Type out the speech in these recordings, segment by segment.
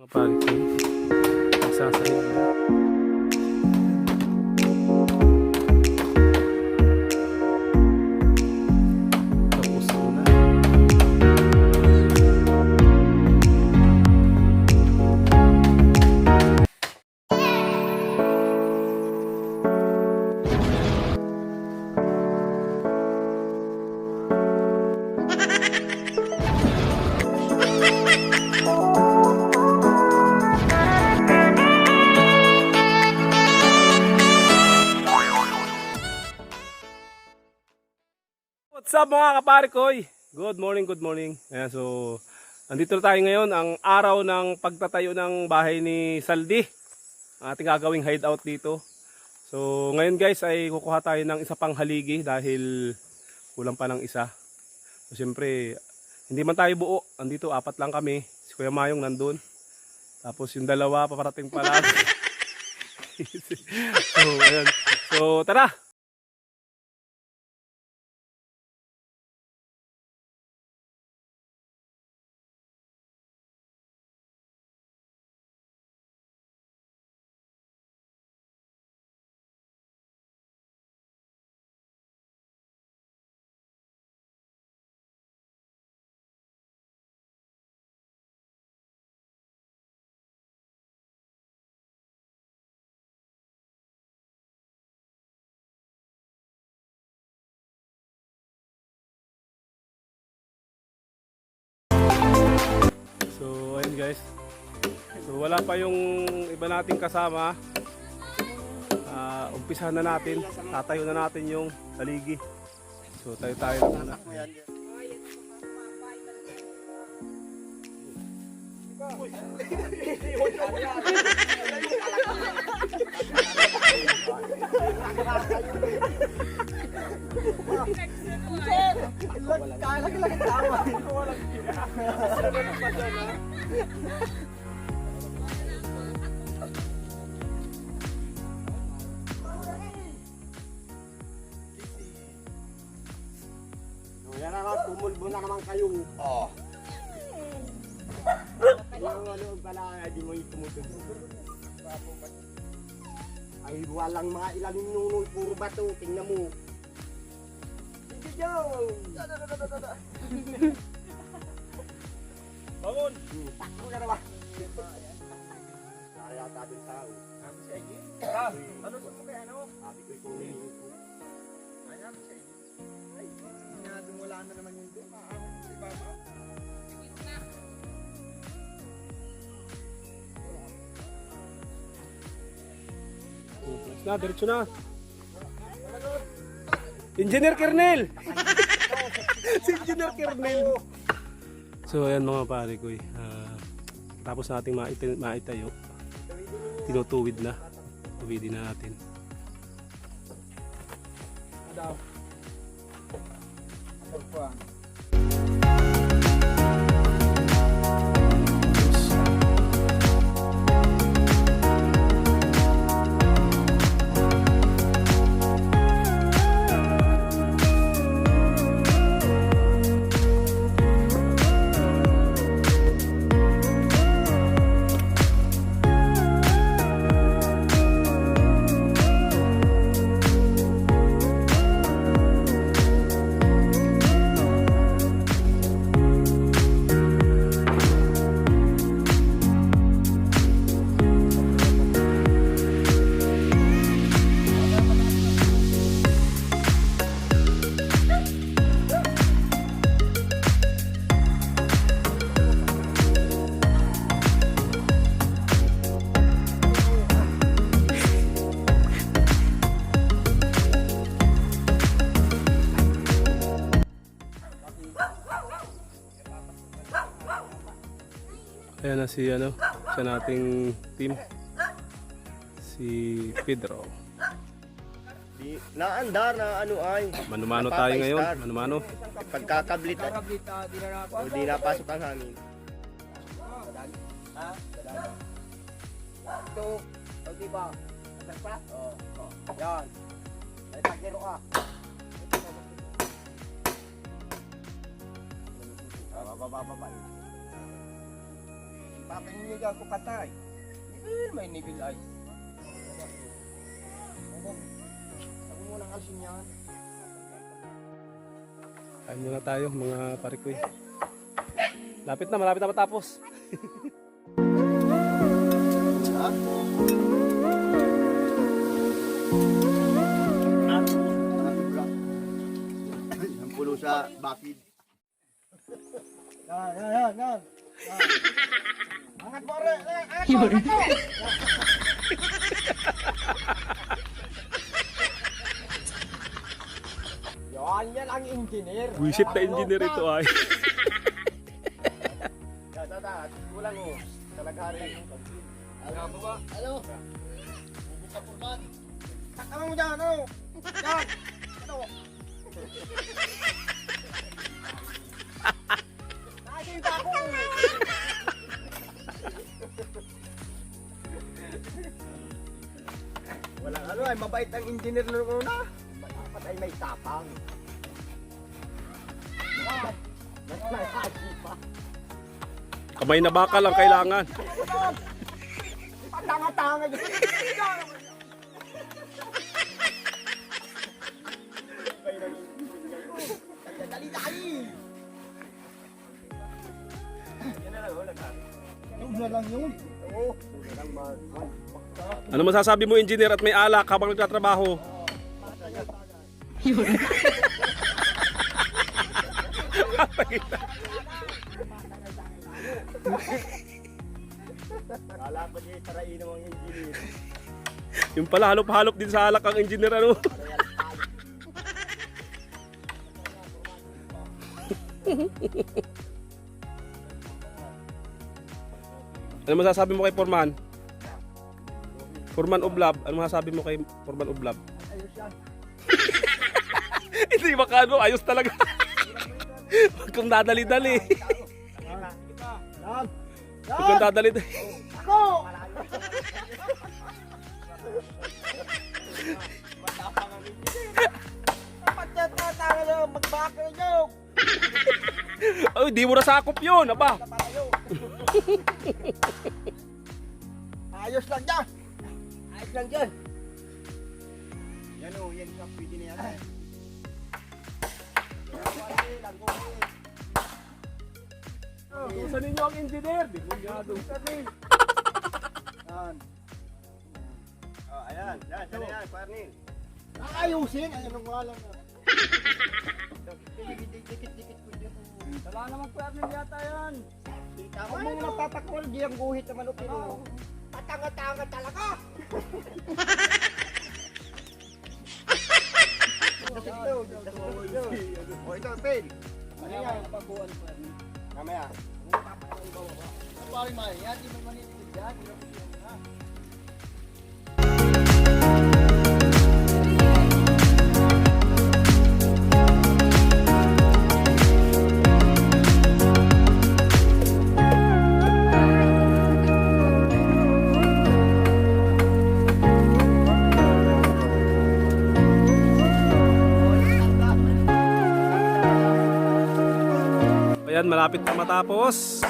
Mga Parekoi, nagsasahid na. Tapos na. What's up mga kaparekoy? Good morning, good morning. Ayan, so, nandito na tayo ngayon, ang araw ng pagtatayo ng bahay ni Saldi. Ang ating gagawing hideout dito. So, ngayon guys ay kukuha tayo ng isa pang haligi dahil kulang pa ng isa. So, siyempre, hindi man tayo buo. Andito, 4 lang kami. Si Kuya Mayong nandun. Tapos yung dalawa, paparating pa lang. So, ayan. So, tara! So ayun guys, so wala pa yung iba nating kasama. Umpisahan na natin, tatayo na natin yung haligi. So tayo muna. Yan naman, tumulbo na naman kayo. Oh. Ano pala, di mo yung tumutulog. Ay, walang mga ilang nunul, puro bato, tingnan mo. Sige, Joe! Bangon! Takbo na naman. Kaya tabi tao. Ano sa mga ano? Sabi ko yung Ayan, siya. ay, wala na naman yung doon. Maawin si Baba. Na, diretso na. Engineer Kernel! Si Engineer Kernel! So ayan mga Parekoi, tapos nating maitayo, tinutuwid na, tuwidin na natin. Adaw. Pagpuan. Ayan na si ano, siya nating team, si Pedro. Naandar na ano ay. Manumano tayo ngayon, manumano. Pagkakablit ay. O di napasok ang hangin. Ha? Ito. O di ba? Atas pa? Oo. Yan. Ay takero ka. Baba. Papininigan ko katay. May nibil ay. Ako muna kalsin yan. Kain muna tayo mga Parekoi. Malapit na matapos. Ang pulo sa bakid. Yan. Angat mo rin! Angat mo! Yan ang engineer. Wisit na engineer ito ay. Kulang mo. Talagari. Ano? Bubuka po man. Takama mo dyan, ano? Yan! Ano? Nakikita ko! Walang ano ay, mabait ang engineer nung una. Dapat ay may tapang. Kamay na bakal ang kailangan. Patanga-tanga dyan. Dali-dali! Yan na lang, Yung na lang yun. Oo. Ano masasabi mo engineer at may alak habang nagtatrabaho? Kala ko niya tarain ng mga engineer. Yung pala halop-halop din sa alak ang engineer ano. Ano masasabi mo kay Foreman? Foreman Oblab, ano masasabi mo kay Foreman Oblab? Ayos yan. Hindi baka ano, ayos talaga. Kung dadali-dali. Yan! Kung dadali-dali. Ako! Dapat yan tatanga nyo, magbaka nyo! Ay, di mo nasakop yun, aba. Ayos lang dyan! Ayos lang dyan! Yan o, yan ka pwede na yan. Tusan ninyo ang engineer. Di mo yado. Yan. Oh, ayan, yan, Parnil. Ayusin, ayan ang walang na. Dikit-dikit ko dyan. Wala naman Parnil yata yan. Huwag mong nagtatakwal, di ang guhit naman o pino. Patanga-tanga talaga! O ito, Pin. Ano yan? Pabuan Parnil. Mamaya. Pari May, yan di may manitigid yan. Ayan, malapit na matapos.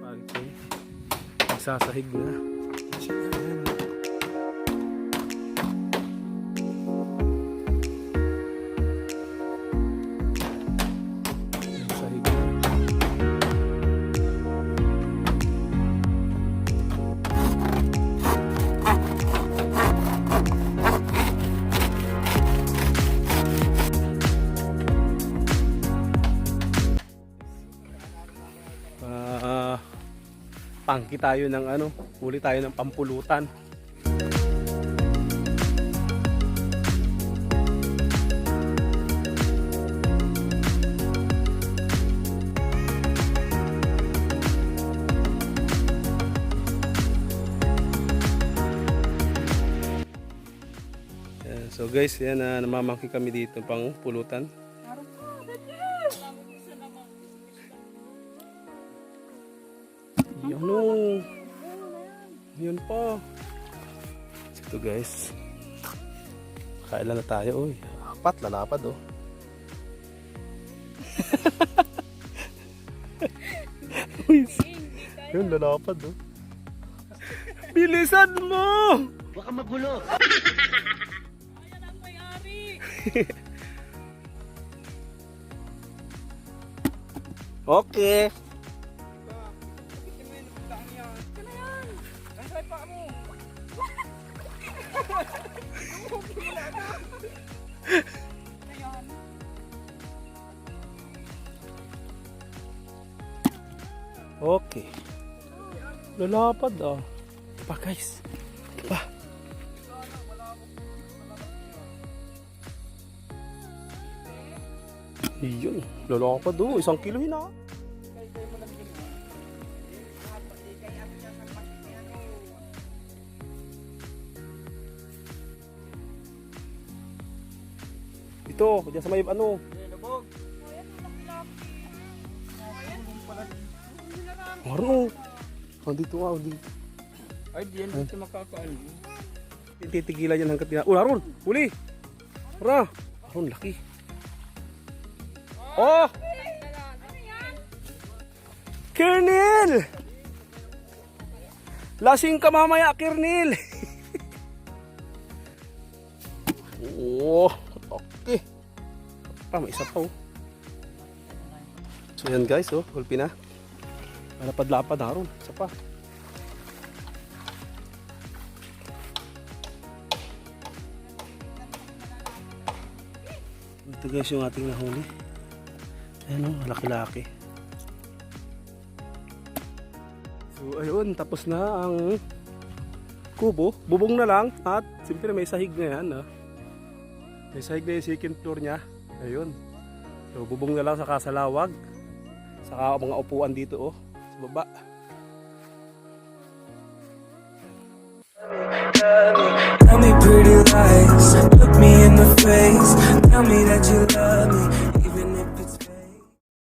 Parekoi. Nagsasahig na. Ayan. Nagsasahig na. Pangki tayo ng ano, huli tayo ng pampulutan. So guys, yan na namamangki kami dito pang pulutan. Yan o. Yan pa. Ito guys. Kailan na tayo, uy. Apat, lalapad, oh. Uy, yun, lalapad, oh. Bilisan mo! Baka magulo. Ayan ang may-ari. Okay. Okay. Lalapad, ah. Ito pa, guys. Ito pa. Iyon. Lalapad, oh. 1 kilo yun, ah. Ito, dyan sa may ano. Maro. Dito nga, dito. Ay, diyan dito makakaan. Titigilan yan hanggat nila. Aron! Huli! Tara! Aron, laki. Oh! Kernel! Lasing ka mamaya, Kernel! Oh, okay. May isa pa, oh. So yan guys, oh, hulpi na. Lapad-lapad na ron, isa pa. Ito guys yung ating nahuli. Ayan, oh, laki-laki. So ayun, tapos na ang kubo. Bubong na lang at siyempre may sahig na yan, ah. May sahig na yung second floor nya. Ayun. So bubong na lang sa kasalawag. Saka mga upuan dito, oh. Sa baba. Tell me pretty lies.